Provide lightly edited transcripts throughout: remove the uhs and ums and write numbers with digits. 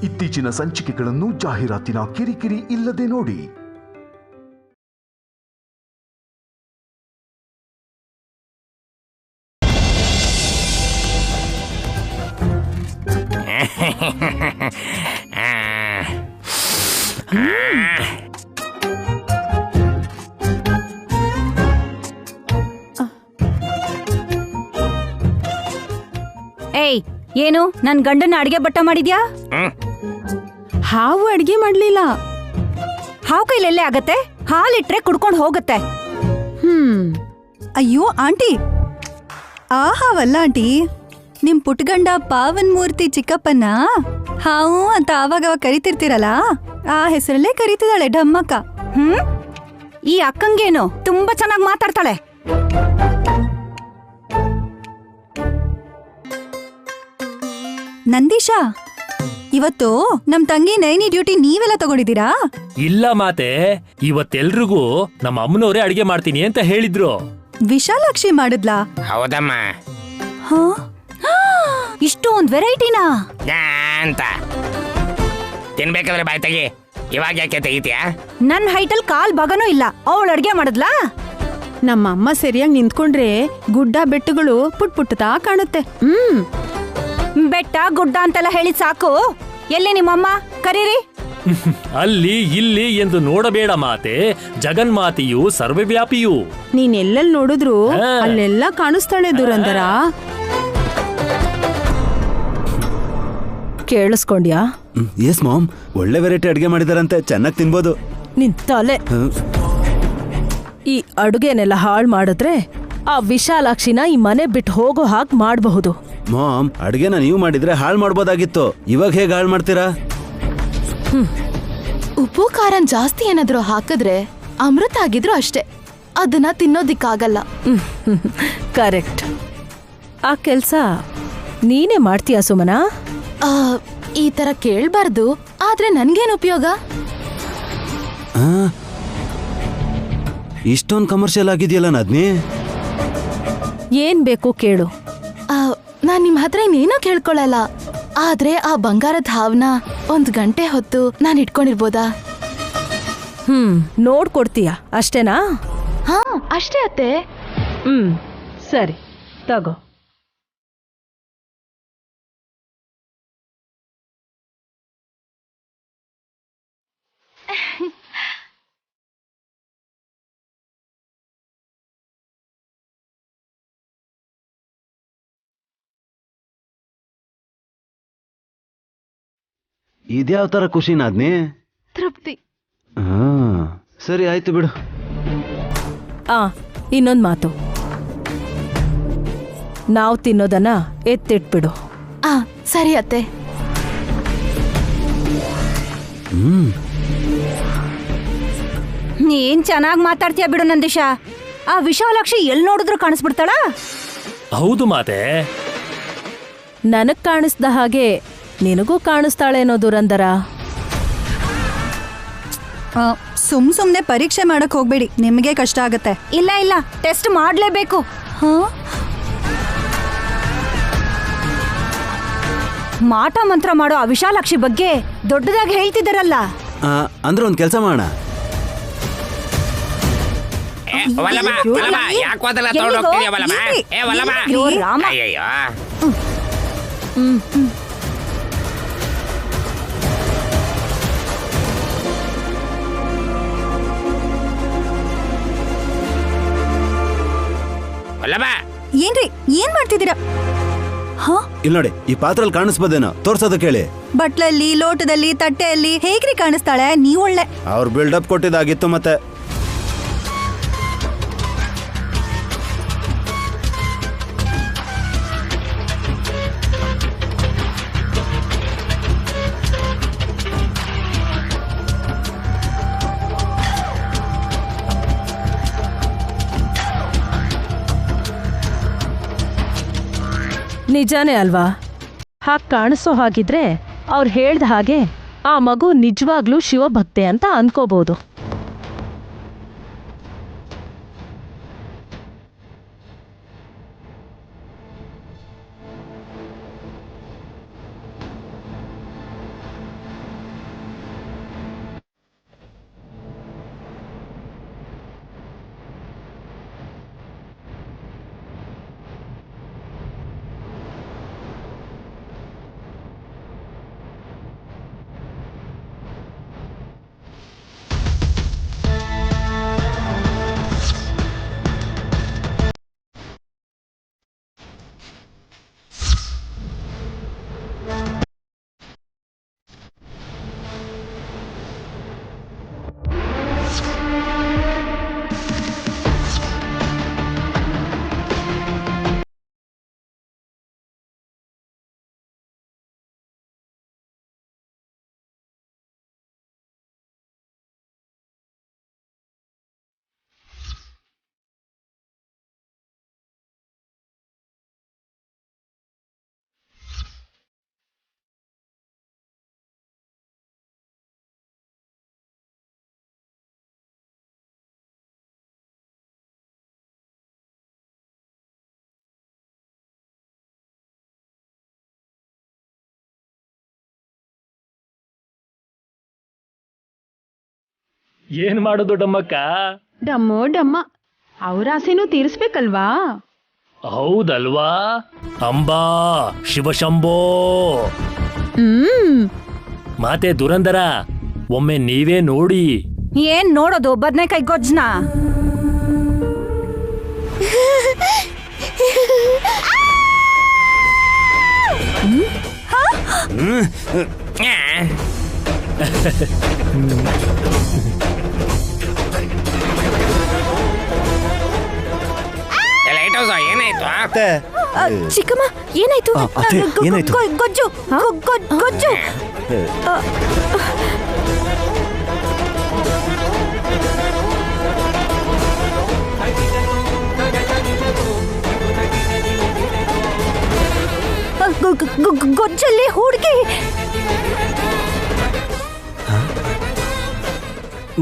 ಇತ್ತೀಚಿನ ಸಂಚಿಕೆಗಳನ್ನು ಜಾಹೀರಾತಿನ ಕಿರಿಕಿರಿ ಇಲ್ಲದೆ ನೋಡಿ. ಏಯ್, ಏನು ನನ್ ಗಂಡನ ಅಡ್ಗೆ ಬಟ್ಟ ಮಾಡಿದ್ಯಾ? ಹಾವು ಅಡ್ಗೆ ಮಾಡ್ಲಿಲ್ಲ. ಹಾವು ಕೈಲೆಲ್ಲೇ ಆಗತ್ತೆ? ಹಾಲಿಟ್ರೆ ಕುಡ್ಕೊಂಡ್ ಹೋಗತ್ತೆ. ಅಯ್ಯೋ ಆಂಟಿ, ಆ ಹಾವಲ್ಲ ಆಂಟಿ, ನಿಮ್ ಪುಟ್ಗಂಡ ಪಾವನ್ ಮೂರ್ತಿ ಚಿಕ್ಕಪ್ಪನ ಹಾವು ಅಂತ ಆವಾಗ ಕರಿತಿರ್ತೀರಲ್ಲ, ಆ ಹೆಸರಲ್ಲೇ ಕರಿತಿದ್ದಾಳೆ ಢಮ್ಮಕ್ಕ. ಈ ಅಕ್ಕಂಗೇನು ತುಂಬಾ ಚೆನ್ನಾಗಿ ಮಾತಾಡ್ತಾಳೆ. ನಂದೀಶಾ, ಇವತ್ತು ನಮ್ ತಂಗಿ ನೈನಿ ಡ್ಯೂಟಿ ನೀವೆಲ್ಲ ತಗೊಂಡಿದ್ದೀರಾ? ಇಲ್ಲ ಮಾತೆ, ಇವತ್ತೆಲ್ರಿಗೂ ನಮ್ಮ ಅಮ್ಮನವರೇ ಅಡಿಗೆ ಮಾಡ್ತೀನಿ ಅಂತ ಹೇಳಿದ್ರು. ವಿಶಾಲಾಕ್ಷಿ ಮಾಡಿದ್ಲಾ? ಹೌದಮ್ಮ. ಇಷ್ಟೊಂದ್ ವೆರೈಟಿನಾ ಅಂತ ತಿನ್ಬೇಕಾದ್ರೆ ಬಾಯ್ ತೆಗಿ. ಇವಾಗ ಯಾಕೆ ತೆಗಿತೀಯಾ? ನನ್ ಹೈಟಲ್ ಕಾಲ್ ಭಾಗನೂ ಇಲ್ಲ, ಅವಳು ಅಡ್ಗೆ ಮಾಡಿದ್ಲಾ? ನಮ್ಮ ಅಮ್ಮ ಸರಿಯಾಗಿ ನಿಂತ್ಕೊಂಡ್ರೆ ಗುಡ್ಡ ಬೆಟ್ಟಗಳು ಪುಟ್ ಪುಟ್ಟತಾ ಕಾಣುತ್ತೆ. ಬೆಟ್ಟ ಗುಡ್ಡ ಅಂತೆಲ್ಲ ಹೇಳಿದ್ ಸಾಕು. ಎಲ್ಲಿ ನಿಮ್ಮಮ್ಮ? ಕರೀರಿ. ಅಲ್ಲಿ ಇಲ್ಲಿ ಎಂದು ನೋಡಬೇಡ ಮಾತೆ, ಜಗನ್ಮಾತೆಯು ಸರ್ವವ್ಯಾಪಿಯು. ನೀನ್ ಎಲ್ಲೆಲ್ಲಿ ನೋಡಿದ್ರು ಅಲ್ಲೆಲ್ಲ ಕಾಣಿಸ್ತಾಳೆ ದುರಂದರ. ಕೇಳಿಸ್ಕೊಂಡ್ಯಾ? ಎಸ್ ಮಾಮ್, ಒಳ್ಳೆ ವೆರೈಟಿ ಅಡ್ಗೆ ಮಾಡಿದಾರಂತೆ, ಚೆನ್ನಾಗಿ ತಿನ್ಬೋದು. ನಿನ್ ತಲೆ. ಈ ಅಡುಗೆನೆಲ್ಲ ಹಾಳು ಮಾಡಿದ್ರೆ ಆ ವಿಶಾಲಾಕ್ಷಿನ ಈ ಮನೆ ಬಿಟ್ಟು ಹೋಗೋ ಹಾಗೆ ಮಾಡಬಹುದು. ಮಾಮ್, ಅಡ್ಗೆನ ನೀವು ಮಾಡಿದ್ರೆ ಹಾಳು ಮಾಡ್ಬೋದಾಗಿತ್ತು, ಇವಾಗ ಹೇಗೆ ಹಾಳು ಮಾಡ್ತೀರಾ? ಉಪ್ಪು ಖಾರ ಜಾಸ್ತಿ ಏನಾದ್ರೂ ಹಾಕಿದ್ರೆ ಅಮೃತ ಆಗಿದ್ರು ಅಷ್ಟೇ, ಅದನ್ನ ತಿನ್ನೋದಿಕ್ಕಾಗಲ್ಲ. ಕರೆಕ್ಟ್. ಆ ಕೆಲ್ಸ ನೀನೇ ಮಾಡ್ತೀಯ ಸುಮನಾ? ಈ ತರ ಕೇಳ್ಬಾರ್ದು, ಆದ್ರೆ ನನ್ಗೇನ್ ಉಪಯೋಗ? ಇಷ್ಟೊಂದು ಕಮರ್ಷಿಯಲ್ ಆಗಿದೆಯಲ್ಲ ನದ್ನಿ. ಏನ್ ಬೇಕು ಕೇಳು. ನಾನ್ ನಿಮ್ ಹತ್ರ ಇನ್ನೇನೋ ಕೇಳ್ಕೊಳಲ್ಲ, ಆದ್ರೆ ಆ ಬಂಗಾರದ ಹಾವ್ನ 1 ಗಂಟೆ ಹೊತ್ತು ನಾನ್ ಇಟ್ಕೊಂಡಿರ್ಬೋದಾ? ನೋಡ್ಕೊಡ್ತೀಯ ಅಷ್ಟೇನಾ? ಹಾ, ಅಷ್ಟೇ ಅತ್ತೆ. ಸರಿ, ತಗೋ. ಇದ್ಯಾವ ತರ ಖುಷಿ ನಾದ್ನಿ? ತೃಪ್ತಿ. ಸರಿ ಆಯ್ತು ಬಿಡು. ಇನ್ನೊಂದ್ ಮಾತು, ನಾವು ತಿನ್ನೋದನ್ನ ಎತ್ತಿಟ್ಬಿಡು. ಸರಿ ಅತ್ತೆ. ನೀನ್ ಚೆನ್ನಾಗ್ ಮಾತಾಡ್ತೀಯ ಬಿಡು ನಂದೀಶ. ಆ ವಿಶಾಲಾಕ್ಷಿ ಎಲ್ ನೋಡಿದ್ರು ಕಾಣಿಸ್ಬಿಡ್ತಾಳ? ಹೌದು ಮಾತೆ. ನನಗ್ ಕಾಣಿಸ್ದ ಹಾಗೆ ನಿನಗೂ ಕಾಣಿಸ್ತಾಳೇನೋ ದುರಂದರ. ಸುಮ್ನೆ ಪರೀಕ್ಷೆ ಮಾಡಕ್ ಹೋಗ್ಬೇಡಿ, ನಿಮಗೆ ಕಷ್ಟ ಆಗತ್ತೆ. ಇಲ್ಲ ಇಲ್ಲ, ಟೆಸ್ಟ್ ಮಾಡ್ಲೇಬೇಕು. ಮಾಟ ಮಂತ್ರ ಮಾಡೋ ಆ ವಿಶಾಲಾಕ್ಷಿ ಬಗ್ಗೆ ದೊಡ್ಡದಾಗಿ ಹೇಳ್ತಿದ್ದಾರಲ್ಲ. ಅಂದ್ರೆ ಒಂದ್ ಕೆಲಸ ಮಾಡೋಣ. ಯಾಕೆ ಹೋದಲ್ಲ ತಗೊಂಡು ಹೋಗ್ತೀಯ ವಲ್ಲಮ್ಮ? ಏ ವಲ್ಲಮ್ಮ, ಅಯ್ಯಯ್ಯೋ. ಏನ್ರಿ, ಏನ್ ಮಾಡ್ತಿದ್ದೀರಾ? ಇಲ್ಲಿ ನೋಡಿ, ಈ ಪಾತ್ರಲ್ಲಿ ಕಾಣಿಸ್ಬೋದೇನೋ, ತೋರ್ಸೋದಕ್ಕೆ ಹೇಳಿ. ಬಟ್ಲಲ್ಲಿ, ಲೋಟದಲ್ಲಿ, ತಟ್ಟೆಯಲ್ಲಿ ಹೇಗ್ರಿ ಕಾಣಿಸ್ತಾಳೆ? ನೀವ್ ಒಳ್ಳೆ. ಅವ್ರು ಬಿಲ್ಡಪ್ ಕೊಟ್ಟಿದ್ದಾಗಿತ್ತು ಮತ್ತೆ. ನಿಜಾನೇ ಅಲ್ವಾ? ಹಾಗೆ ಕಾಣಿಸೋ ಹಾಗಿದ್ರೆ ಅವ್ರು ಹೇಳ್ದ ಹಾಗೆ ಆ ಮಗು ನಿಜವಾಗ್ಲೂ ಶಿವಭಕ್ತೆ ಅಂತ ಅನ್ಕೋಬಹುದು. ಏನ್ ಮಾಡು ದೊಡ್ಡಮ್ಮಕ್ಕ? ಡಮ್ಮೋ ಡಮ್ಮ ಅವ್ರ ಆಸೆನೂ ತೀರಿಸ್ಬೇಕಲ್ವಾ? ಹೌದಲ್ವಾ? ಅಂಬಾ ಶಿವಶಂಭೋ. ಮಾತೆ ದುರಂದರ, ಒಮ್ಮೆ ನೀವೇ ನೋಡಿ. ಏನ್ ನೋಡೋದು? ಬದ್ನೆಕಾಯಿ ಗೊಜ್ಜನ? ಏನಾಯ್ತು? ಚಿಕ್ಕಮ್ಮ ಏನಾಯ್ತು? ಏನಾಯ್ತು? ಗೊಜ್ಜು ಗೊಜ್ಜು. ಗೊಜ್ಜಲ್ಲಿ ಹುಡುಗಿ.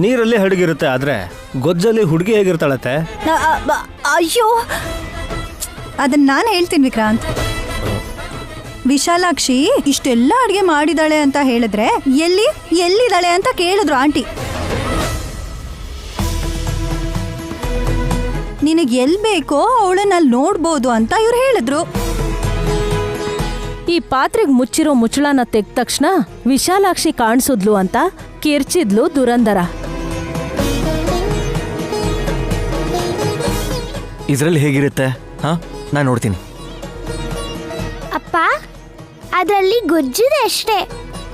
ನೀರಲ್ಲಿ ಹಡಗಿರುತ್ತೆ, ಆದ್ರೆ ಗೊಜ್ಜಲ್ಲಿ ಹುಡುಗಿ ಹೇಗಿರ್ತಾಳತ್ತೆ? ಅಯ್ಯೋ, ಅದನ್ನ ನಾನು ಹೇಳ್ತೀನಿ ವಿಕ್ರಾಂತ್. ವಿಶಾಲಾಕ್ಷಿ ಇಷ್ಟೆಲ್ಲ ಅಡ್ಗೆ ಮಾಡಿದಾಳೆ ಅಂತ ಹೇಳಿದ್ರೆ ಎಲ್ಲಿದ್ದಾಳೆ ಅಂತ ಕೇಳಿದ್ರು ಆಂಟಿ. ನಿನಗೆ ಎಲ್ ಬೇಕೋ ಅವಳನ್ನ ಅಲ್ಲಿ ನೋಡ್ಬೋದು ಅಂತ ಇವ್ರು ಹೇಳಿದ್ರು. ಈ ಪಾತ್ರೆಗೆ ಮುಚ್ಚಿರೋ ಮುಚ್ಚಳನ ತೆಗ್ದ ತಕ್ಷಣ ವಿಶಾಲಾಕ್ಷಿ ಕಾಣಿಸಿದ್ಲು ಅಂತ ಕಿರ್ಚಿದ್ಲು ದುರಂದರ. ಇದ್ರಲ್ಲಿ ಹೇಗಿರುತ್ತೆ? ಹಾ, ನಾನು ನೋಡ್ತೀನಿ. ಅಪ್ಪ, ಅದರಲ್ಲಿ ಗೊಜ್ಜಿದೆ ಅಷ್ಟೇ.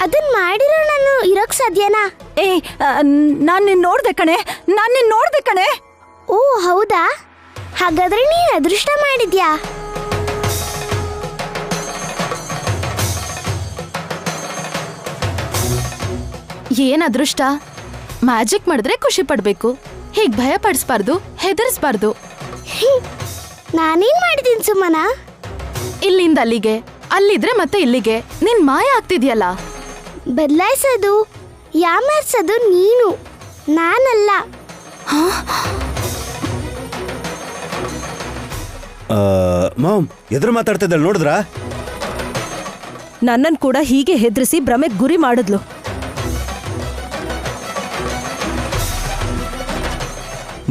ಅದನ್ನ ಮಾಡಿರೋ ನಾನು ಇರೋಕ್ ಸಾಧ್ಯನಾ? ನಾನ್ ನಿನ್ ನೋಡ್ದೆ ಕಣೆ. ಓ ಹೌದಾ? ಹಾಗಾದ್ರೆ ನೀನ್ ಅದೃಷ್ಟ ಮಾಡಿದ್ಯಾ? ಏನ್ ಅದೃಷ್ಟ? ಮ್ಯಾಜಿಕ್ ಮಾಡಿದ್ರೆ ಖುಷಿ ಪಡ್ಬೇಕು, ಹೀಗ್ ಭಯ ಪಡಿಸ್ಬಾರ್ದು, ಹೆದರ್ಸ್ಬಾರ್ದು. ನಾನೇನ್ ಮಾಡಿದೀನಿ ಸುಮ್ಮನ? ಇಲ್ಲಿಂದ ಅಲ್ಲಿಗೆ, ಅಲ್ಲಿದ್ರೆ ಮತ್ತೆ ಇಲ್ಲಿಗೆ. ನಿನ್ ಮಾಯ ಆಗ್ತಿದ್ಯಲ್ಲ. ಬದಲಾಯಿಸೋದು, ಯಾಮಾರ್ಸೋದು ನೀನು, ನಾನಲ್ಲ. ಮಾಮ್ ಎದುರು ಮಾತಾಡ್ತಿದ್ದಾಳೆ ನೋಡಿದ್ರಾ? ನನ್ನನ್ ಕೂಡ ಹೀಗೆ ಹೆದರಿಸಿ ಭ್ರಮೆಗ್ ಗುರಿ ಮಾಡಿದ್ಲು.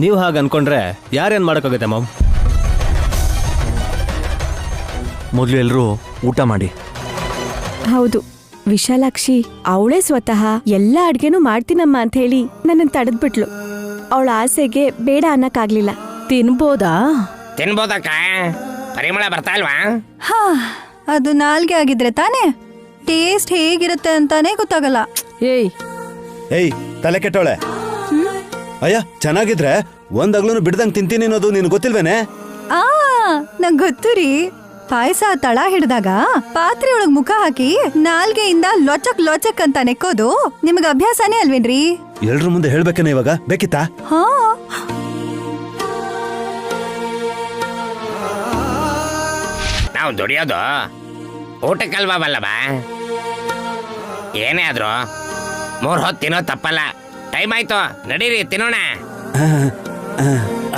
ನೀವು ಹಾಗೆ ಅನ್ಕೊಂಡ್ರೆ ಯಾರೇನ್ ಮಾಡೋಕ್ಕಾಗುತ್ತೆ ಮಾಮ್? ಮೊದಲು ಎಲ್ಲರೂ ಊಟ ಮಾಡಿ. ಹೌದು, ವಿಶಾಲಾಕ್ಷಿ ಅವಳೇ ಸ್ವತಃ ಎಲ್ಲ ಅಡ್ಗೆನೂ ಮಾಡ್ತೀನಮ್ಮ ಅಂತ ಹೇಳಿ ನನ್ನನ್ನು ತಡೆದ್ಬಿಟ್ಲು. ಅವಳ ಆಸೆಗೆ ಬೇಡ ಅನ್ನಕ್ಕಾಗ್ಲಿಲ್ಲ. ತಿನ್ಬೋದಾ? ತಿನ್ಬೋದಕ್ಕ? ಪರಿಮಳ ಬರ್ತಾ ಇಲ್ವಾ? ಹಾ, ಅದು ನಾಲ್ಗೆ ಆಗಿದ್ರೆ ತಾನೇ ಟೇಸ್ಟ್ ಹೇಗಿರುತ್ತೆ ಅಂತಾನೆ ಗೊತ್ತಾಗಲ್ಲ. ಏಯ್ ತಲೆ ಕೆಟ್ಟವಳೆ. ಅಯ್ಯ, ಚೆನ್ನಾಗಿದ್ರೆ ಒಂದಾಗ್ಲೂ ಬಿಡ್ದಂಗ್ ತಿಂತೀನಿ ಅನ್ನೋದು ನಿನ್ ಗೊತ್ತಿಲ್ವೇನೆ? ನಂಗ್ ಗೊತ್ತು ರೀ. ಪಾಯಸ ತಳ ಹಿಡ್ದಾಗ ಪಾತ್ರೆ ಒಳಗ್ ಮುಖ ಹಾಕಿ ನಾಲ್ಗೆಯಿಂದ ಲೊಚಕ್ ಅಂತ ನೆಕ್ಕೋದು ನಿಮಗ್ ಅಭ್ಯಾಸನೇ ಅಲ್ವೇನ್ರಿ? ಎಲ್ರ ಮುಂದೆ ಹೇಳ್ಬೇಕೇನೆ ಇವಾಗ? ಬೇಕಿತ್ತಾ? ಹಾ, ನಾವು ದುಡಿಯೋದು ಊಟಕ್ಕಲ್ವಾ ಬಲ್ಲಬ? ಏನೇ ಆದ್ರೂ 3 ಹೊತ್ತು ತಿನ್ನೋದು ತಪ್ಪಲ್ಲ. ಟೈಮ್ ಆಯ್ತು, ನಡೀರಿ ತಿನ್ನೋಣ.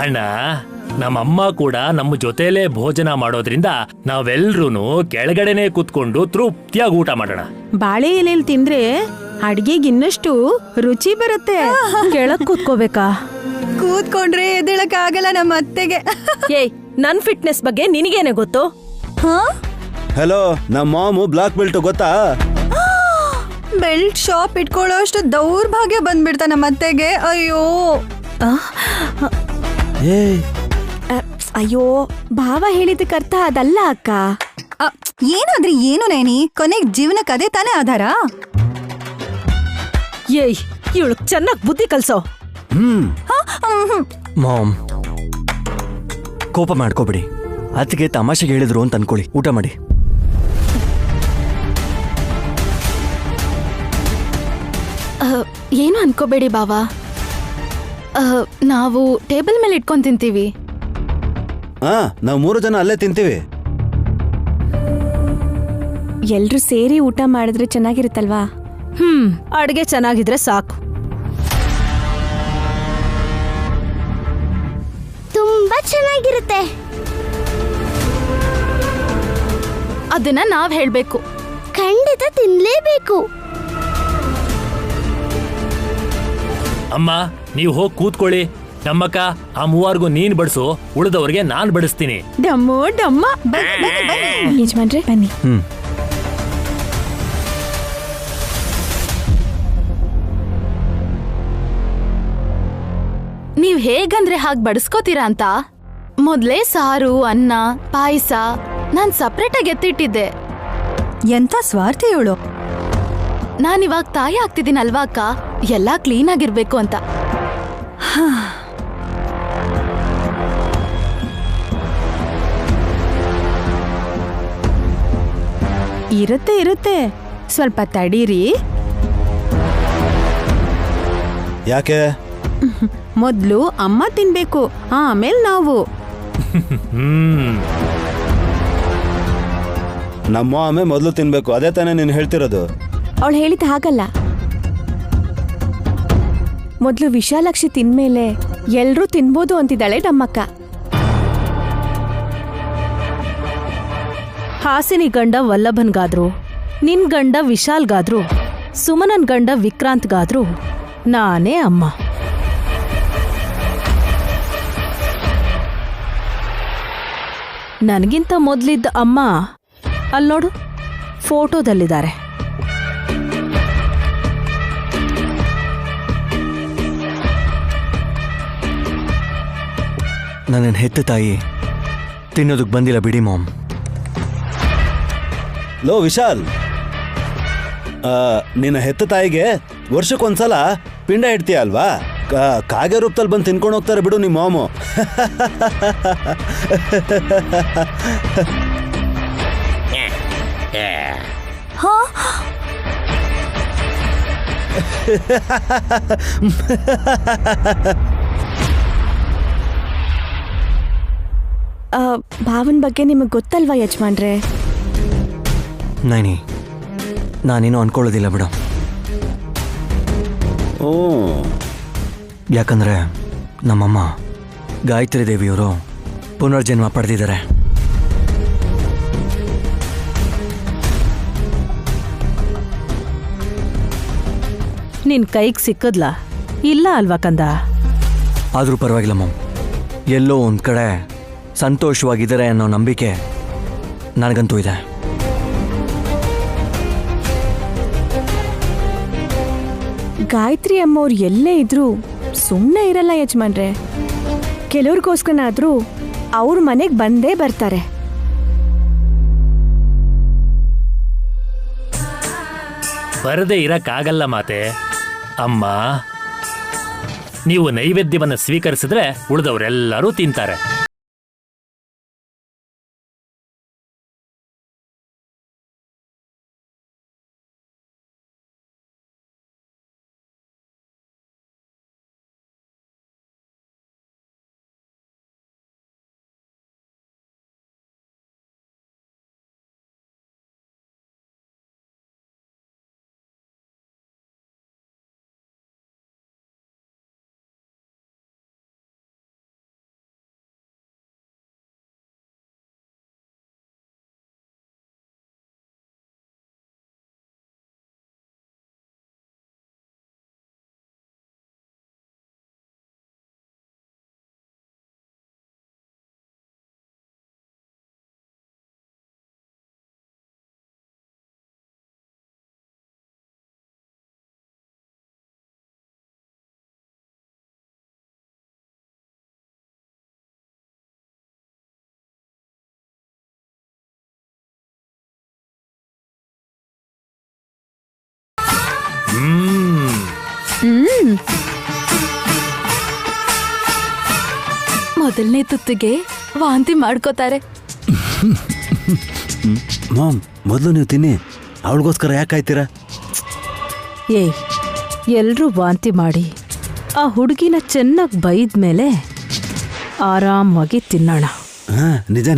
ಅಣ್ಣ, ನಮ್ಮಮ್ಮ ಕೂಡ ನಮ್ಮ ಜೊತೆಲೇ ಭೋಜನ ಮಾಡೋದ್ರಿಂದ ನಾವೆಲ್ರೂ ಕೆಳಗಡೆನೆ ಕೂತ್ಕೊಂಡು ತೃಪ್ತಿಯಾಗಿ ಊಟ ಮಾಡೋಣ. ಬಾಳೆ ಎಲೆಯಲ್ಲಿ ತಿಂದ್ರೆ ಅಡ್ಗೆಗೆ ಇನ್ನಷ್ಟು ರುಚಿ ಬರುತ್ತೆ. ಕೆಳಗ್ ಕೂತ್ಕೋಬೇಕಾ? ಕೂತ್ಕೊಂಡ್ರೆ ಎದ್ದೇಳಕ್ ಆಗಲ್ಲ ನಮ್ಮ ಅತ್ತೆಗೆ. ಏಯ್, ನನ್ ಫಿಟ್ನೆಸ್ ಬಗ್ಗೆ ನಿನಗೇನೆ ಗೊತ್ತು? ಹಲೋ, ನಮ್ಮ ಮಾಮು ಬ್ಲಾಕ್ ಬೆಲ್ಟ್ ಗೊತ್ತಾ? ಬೆಲ್ಟ್ ಶಾಪ್ ಇಟ್ಕೊಳ್ಳೋ ಅಷ್ಟು ದೌರ್ಭಾಗ್ಯ ಬಂದ್ಬಿಡ್ತಾ ನಮ್ಮ ಅತ್ತೆಗೆ. ಅಯ್ಯೋ ಅಯ್ಯೋ, ಭಾವ ಹೇಳಿದಕ್ಕೆ ಅರ್ಥ ಅದಲ್ಲ ಅಕ್ಕ. ಏನಾದ್ರಿ ಏನು ನೈನಿ, ಕೊನೆಗ್ ಜೀವನಕ್ಕೆ ಅದೇ ತಾನೇ ಆಧಾರ. ಏಯ್, ಇವಳು ಚೆನ್ನಾಗ್ ಬುದ್ಧಿ ಕಲ್ಸೋ. ಮಾಮ್, ಕೋಪ ಮಾಡ್ಕೋಬಿಡಿ. ಅದಕ್ಕೆ ತಮಾಷೆಗೆ ಹೇಳಿದ್ರು ಅಂತ ಅನ್ಕೊಳ್ಳಿ. ಊಟ ಮಾಡಿ. ಏನು ಅನ್ಕೋಬೇಡಿ ಬಾವಾ, ನಾವು ಟೇಬಲ್ ಮೇಲೆ ಇಟ್ಕೊಂಡ್ ತಿಂತೀವಿ. ನಾವು 3 ಜನ ಅಲ್ಲೇ ತಿಂತೀವಿ. ಎಲ್ರು ಸೇರಿ ಊಟ ಮಾಡಿದ್ರೆ ಚೆನ್ನಾಗಿರುತ್ತಲ್ವಾ? ಅಡ್ಗೆ ಚೆನ್ನಾಗಿದ್ರೆ ಸಾಕು. ತುಂಬಾ ಚೆನ್ನಾಗಿರುತ್ತೆ. ಅದನ್ನ ನಾವ್ ಹೇಳ್ಬೇಕು. ಖಂಡಿತ ತಿನ್ಲೇಬೇಕು. ಅಮ್ಮ ನೀವು ಹೋಗಿ ಕೂತ್ಕೊಳ್ಳಿ. ನಮ್ಮಕ್ಕ ಆ ಮೂವಾರ್ಗೂ ನೀನ್ ಬಡಿಸು, ಉಳಿದವ್ರಿಗೆ ನಾನ್ ಬಡಿಸ್ತೀನಿ. ಡಮ್ಮು ಡಮ್ಮ ಯಜಮಾನ್ರೆ ಬನ್ನಿ. ನೀವ್ ಹೇಗಂದ್ರೆ ಹಾಗ್ ಬಡಿಸ್ಕೋತೀರಾ ಅಂತ ಮೊದ್ಲೇ ಸಾರು, ಅನ್ನ, ಪಾಯಸ ನಾನ್ ಸಪ್ರೇಟ್ ಆಗಿ ಎತ್ತಿಟ್ಟಿದ್ದೆ. ಎಂತ ಸ್ವಾರ್ಥಿ ಇವಳು. ನಾನಿವಾಗ ತಾಯಿ ಆಗ್ತಿದ್ದೀನಲ್ವಾ ಅಕ್ಕ, ಎಲ್ಲಾ ಕ್ಲೀನ್ ಆಗಿರ್ಬೇಕು ಅಂತ. ಇರುತ್ತೆ ಸ್ವಲ್ಪ ತಡೀರಿ. ಯಾಕೆ? ಮೊದ್ಲು ಅಮ್ಮ ತಿನ್ಬೇಕು, ಆಮೇಲೆ ನಾವು. ನಮ್ಮ ಅಮ್ಮೆ ಮೊದಲು ತಿನ್ಬೇಕು, ಅದೇ ತಾನೇ ನೀನು ಹೇಳ್ತಿರೋದು. ಅವಳು ಹೇಳಿದ ಹಾಗಲ್ಲ. ಮೊದ್ಲು ವಿಶಾಲಾಕ್ಷಿ ತಿನ್ಮೇಲೆ ಎಲ್ರೂ ತಿನ್ಬೋದು ಅಂತಿದ್ದಾಳೆ ನಮ್ಮಕ್ಕ. ಹಾಸಿನಿ ಗಂಡ ವಲ್ಲಭನ್ಗಾದ್ರು, ನಿನ್ ಗಂಡ ವಿಶಾಲ್ಗಾದ್ರು, ಸುಮನನ್ ಗಂಡ ವಿಕ್ರಾಂತ್ಗಾದ್ರು ನಾನೇ ಅಮ್ಮ. ನನಗಿಂತ ಮೊದ್ಲಿದ್ದ ಅಮ್ಮ ಅಲ್ನೋಡು ಫೋಟೋದಲ್ಲಿದ್ದಾರೆ. ನನ್ನ ಹೆತ್ತ ತಾಯಿ ತಿನ್ನೋದಕ್ಕೆ ಬಂದಿಲ್ಲ ಬಿಡಿ ಮಾಮ್. ಲೋ ವಿಶಾಲ್, ನಿನ್ನ ಹೆತ್ತ ತಾಯಿಗೆ ವರ್ಷಕ್ಕೊಂದ್ಸಲ ಪಿಂಡ ಇಡ್ತೀಯ ಅಲ್ವಾ? ಕಾಗೆ ರೂಪದಲ್ಲಿ ಬಂದು ತಿನ್ಕೊಂಡು ಹೋಗ್ತಾರೆ ಬಿಡು ನಿಮ್ಮ ಮಾಮು. ಭಾವನ್ ಬಗ್ಗೆ ನಿಮಗೆ ಗೊತ್ತಲ್ವಾ ಯಜಮಾನ್ರೆ? ನೈನಿ, ನಾನೇನು ಅನ್ಕೊಳ್ಳೋದಿಲ್ಲ ಬಿಡು. ಓ, ಯಾಕಂದ್ರೆ ನಮ್ಮಮ್ಮ ಗಾಯತ್ರಿ ದೇವಿಯವರು ಪುನರ್ಜನ್ಮ ಪಡೆದಿದ್ದಾರೆ. ನಿನ್ ಕೈಗೆ ಸಿಕ್ಕದ್ಲಾ? ಇಲ್ಲ ಅಲ್ವಾ ಕಂದ? ಆದರೂ ಪರವಾಗಿಲ್ಲ ಮಾಮ್, ಎಲ್ಲೋ ಒಂದು ಕಡೆ ಸಂತೋಷವಾಗಿದ್ದಾರೆ ಅನ್ನೋ ನಂಬಿಕೆ ನನಗಂತೂ ಇದೆ. ಗಾಯತ್ರಿ ಅಮ್ಮವ್ರು ಎಲ್ಲೇ ಇದ್ರೂ ಸುಮ್ಮನೆ ಇರಲ್ಲ ಯಜಮಾನ್ರೆ. ಕೆಲವ್ರಿಗೋಸ್ಕರನಾದ್ರೂ ಅವ್ರ ಮನೆಗೆ ಬಂದೇ ಬರ್ತಾರೆ. ಬರದೇ ಇರಕ್ಕಾಗಲ್ಲ ಮಾತೆ. ಅಮ್ಮ, ನೀವು ನೈವೇದ್ಯವನ್ನು ಸ್ವೀಕರಿಸಿದ್ರೆ ಉಳಿದವರೆಲ್ಲರೂ ತಿಂತಾರೆ. ಮೊದಲನೇ ತುತ್ತಿಗೆ ವಾಂತಿ ಮಾಡ್ಕೋತಾರೆ. ಮಾಮ್, ಮೊದಲು ನೀವು ತಿನ್ನಿ, ಅವಳಿಗೋಸ್ಕರ ಯಾಕೆ ಕಾಯ್ತೀರಾ? ಏಯ್, ಎಲ್ರೂ ವಾಂತಿ ಮಾಡಿ ಆ ಹುಡುಗಿನ ಚೆನ್ನಾಗಿ ಬೈದ್ಮೇಲೆ ಆರಾಮಾಗಿ ತಿನ್ನೋಣ. ನಿಜ.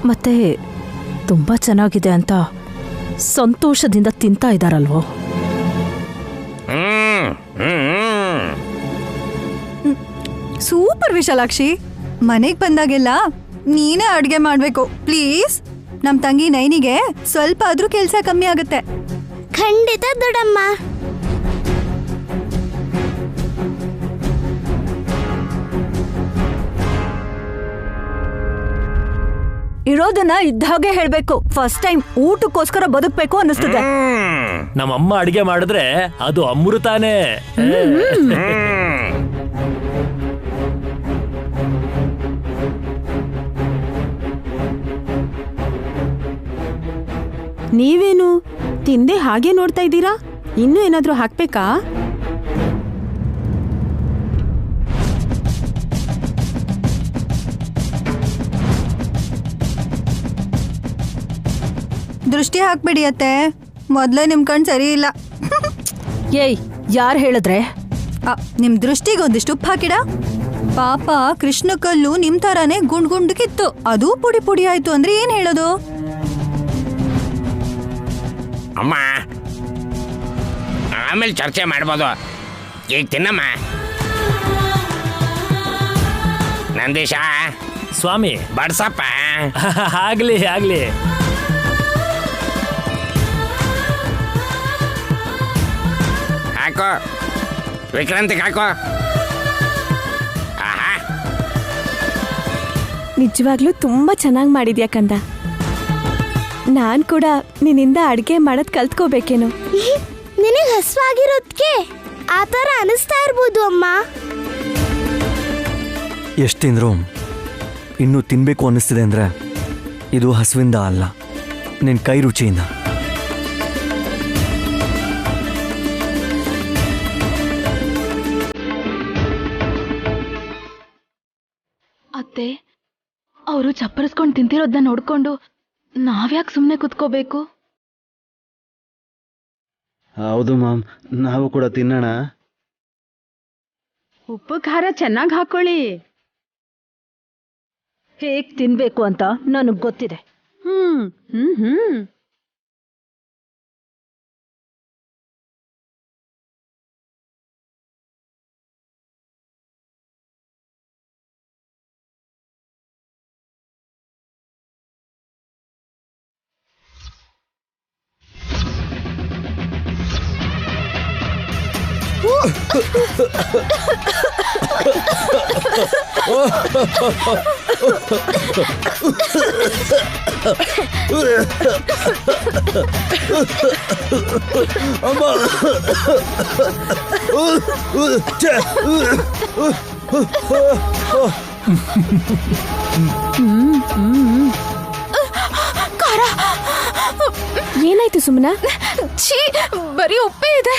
ಮತ್ತೆ ತುಂಬಾ ಚೆನ್ನಾಗಿದೆ ಅಂತ ಸಂತೋಷದಿಂದ ತಿಂತಾ ಇದ್ದಾರಲ್ವೋ? ಸೂಪರ್ ವಿಶಾಲಾಕ್ಷಿ, ಮನೆಗ್ ಬಂದಾಗೆಲ್ಲ ನೀನೇ ಅಡ್ಗೆ ಮಾಡ್ಬೇಕು ಪ್ಲೀಸ್. ನಮ್ ತಂಗಿ ನೈನಿಗೆ ಸ್ವಲ್ಪ ಆದ್ರೂ ಕೆಲ್ಸ ಕಮ್ಮಿ ಆಗುತ್ತೆ. ಖಂಡಿತ ದೊಡ್ಡಮ್ಮ. ಇರೋದನ್ನ ಇದ್ದಾಗೆ ಹೇಳ್ಬೇಕು. ಫಸ್ಟ್ ಟೈಮ್ ಊಟಕ್ಕೋಸ್ಕರ ಬದುಕ್ಬೇಕು ಅನ್ನಿಸ್ತದೆ. ನಮ್ಮಮ್ಮ ಅಡಿಗೆ ಮಾಡಿದ್ರೆ ಅದು ಅಮೃತಾನೇ. ನೀವೇನು ತಿಂದೆ ಹಾಗೆ ನೋಡ್ತಾ ಇದ್ದೀರಾ? ಇನ್ನೂ ಏನಾದ್ರೂ ಹಾಕ್ಬೇಕಾ? ದೃಷ್ಟಿ ಹಾಕ್ಬಿಡಿ ಅತ್ತೆ, ಮೊದ್ಲೇ ನಿಮ್ ಕಣ್ ಸರಿ ಇಲ್ಲ. ಏಯ್, ಯಾರು ಹೇಳಿದ್ರೆ? ನಿಮ್ ದೃಷ್ಟಿಗೆ ಒಂದಿಷ್ಟು ಉಪ್ಪು ಹಾಕಿಡ. ಪಾಪ ಕೃಷ್ಣ ಕಲ್ಲು ನಿಮ್ ತರಾನೇ ಗುಂಡ್ ಗುಂಡ್ಕಿತ್ತು, ಅದು ಪುಡಿ ಪುಡಿ ಆಯ್ತು ಅಂದ್ರೆ ಏನ್ ಹೇಳೋದು? ಅಮ್ಮ, ಆಮೇಲೆ ಚರ್ಚೆ ಮಾಡ್ಬೋದು, ಈಗ ತಿನ್ನಮ್ಮ. ನಂದೀಶ ಸ್ವಾಮಿ ಬಡ್ಸಪ್ಪ. ಆಗ್ಲಿ ಆಗ್ಲಿ. ಹಾಕೋ ವಿಕ್ರಾಂತಿಗೆ ಹಾಕೋ. ನಿಜವಾಗ್ಲೂ ತುಂಬಾ ಚೆನ್ನಾಗಿ ಮಾಡಿದ್ಯಾ ಕಂದ. ನಾನ್ ಕೂಡ ನಿನ್ನಿಂದ ಅಡ್ಗೆ ಮಾಡೋದ್ ಕಲ್ತ್ಕೋಬೇಕೇನು. ನಿನಗ್ ಹಸ್ವಾಗಿರೋದ್ಕೆ ಆ ತರ ಅನಿಸ್ತಾ ಇರ್ಬೋದು ಅಮ್ಮ. ಎಷ್ಟು ತಿಂದ್ರು ಇನ್ನೂ ತಿನ್ಬೇಕು ಅನ್ನಿಸ್ತಿದೆ ಅಂದ್ರೆ ಇದು ಹಸುವಿಂದ ಅಲ್ಲ, ನಿನ್ನ ಕೈ ರುಚಿಯಿಂದ. ಅತ್ತೆ, ಅವರು ಚಪ್ಪರಿಸ್ಕೊಂಡು ತಿಂತಿರೋದನ್ನ ನೋಡ್ಕೊಂಡು ನಾವ್ಯಾಕೆ ಸುಮ್ಮನೆ ಕುತ್ಕೋಬೇಕು? ಹೌದು ಮಾಮ್, ನಾವು ಕೂಡ ತಿನ್ನೋಣ. ಉಪ್ಪು ಖಾರ ಚೆನ್ನಾಗಿ ಹಾಕೊಳ್ಳಿ. ಹೇಗ್ ತಿನ್ಬೇಕು ಅಂತ ನನಗ್ ಗೊತ್ತಿದೆ. ಹ್ಮ್ ಹ್ಮ್ ಹ್ಮ್ ಏನಾಯ್ತು ಸುಮ್ಮನ? ಛೀ, ಬರೀ ಉಪ್ಪೇ ಇದೆ.